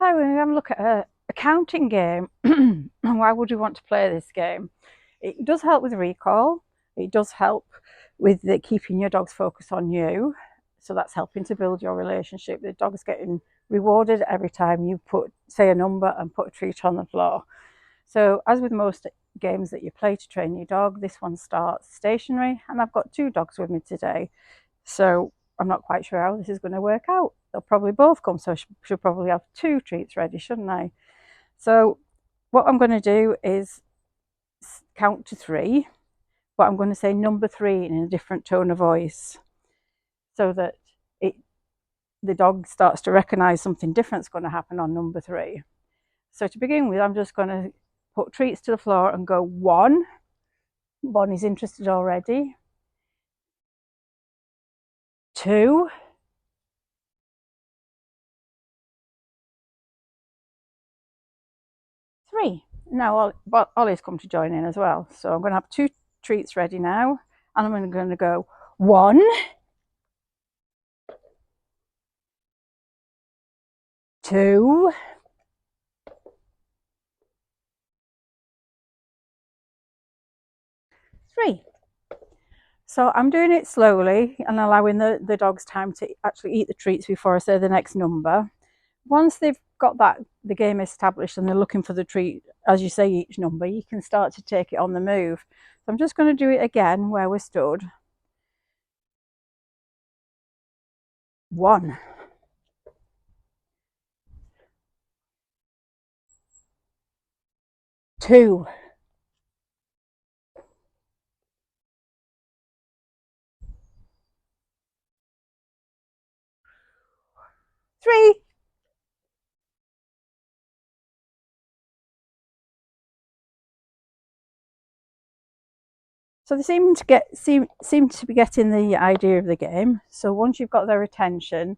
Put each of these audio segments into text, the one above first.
Hi, we're going to have a look at a counting game. And why would you want to play this game? It does help with recall. It does help with keeping your dog's focus on you. So that's helping to build your relationship. The dog's getting rewarded every time you put, say, a number and put a treat on the floor. So as with most games that you play to train your dog, this one starts stationary. And I've got two dogs with me today. So I'm not quite sure how this is going to work out. They'll probably both come, so I should probably have two treats ready, shouldn't I? So what I'm going to do is count to three, but I'm going to say number three in a different tone of voice so that it the dog starts to recognize something different is going to happen on number three. So to begin with, I'm just going to put treats to the floor and go one. Bonnie's interested already. Two. Three. Now Ollie's come to join in as well. So I'm going to have two treats ready now. And I'm going to go one, two, three. So I'm doing it slowly and allowing the dogs time to actually eat the treats before I say the next number. Once they've got the game established and they're looking for the treat as you say each number, you can start to take it on the move. So I'm just going to do it again where we stood. One, two, three. So they seem to be getting the idea of the game. So once you've got their attention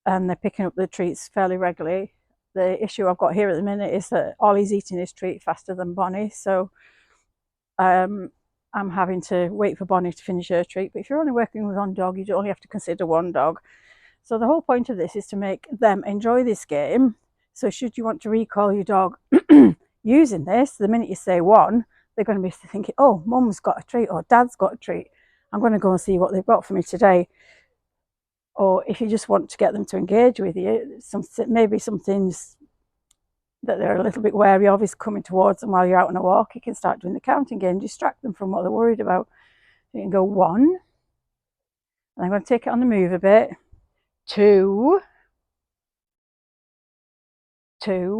and they're picking up the treats fairly regularly, the issue I've got here at the minute is that Ollie's eating his treat faster than Bonnie. So I'm having to wait for Bonnie to finish her treat. But if you're only working with one dog, you only have to consider one dog. So the whole point of this is to make them enjoy this game. So should you want to recall your dog using this, the minute you say one, they're going to be thinking, oh, mum's got a treat or dad's got a treat. I'm going to go and see what they've got for me today. Or if you just want to get them to engage with you, maybe some things that they're a little bit wary of is coming towards them while you're out on a walk, you can start doing the counting game, distract them from what they're worried about. You can go one, and I'm going to take it on the move a bit. Two, three.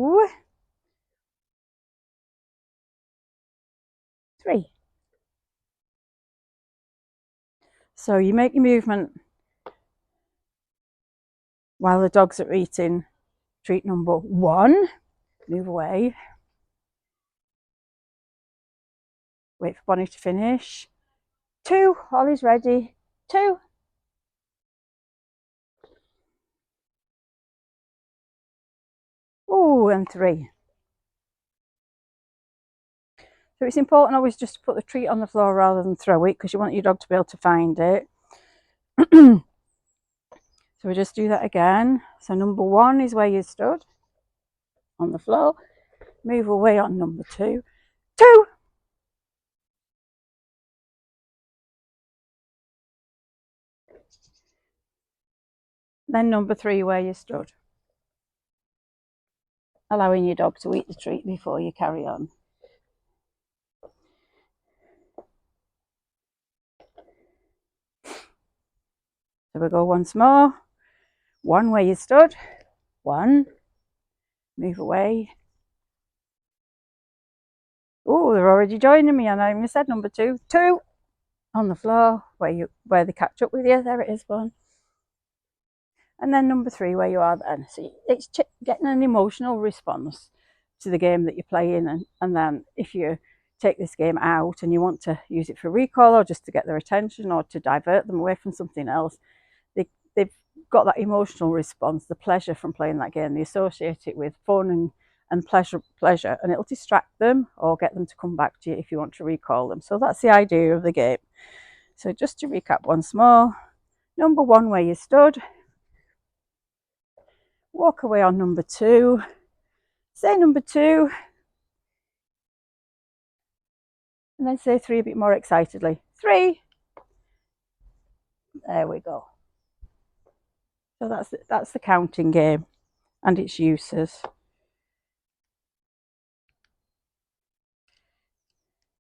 So you make your movement while the dogs are eating treat number one. Move away. Wait for Bonnie to finish. Two. Ollie's ready. Two. Oh, and three. So it's important always just to put the treat on the floor rather than throw it because you want your dog to be able to find it. So we just do that again. So number one is where you stood on the floor. Move away on number two. Two. Then number three where you stood. Allowing your dog to eat the treat before you carry on. So we go once more. One where you stood. One. Move away. Oh, they're already joining me, and I even said number two. Two on the floor where they catch up with you. There it is, one. And then number three where you are then. So it's getting an emotional response to the game that you're playing, and then if you take this game out and you want to use it for recall or just to get their attention or to divert them away from something else, they've got that emotional response, the pleasure from playing that game. They associate it with fun and pleasure, and it'll distract them or get them to come back to you if you want to recall them. So that's the idea of the game. So just to recap once more, number one where you stood, walk away on number 2, say number 2, and then say 3 a bit more excitedly. 3. There we go. So that's the counting game and its uses.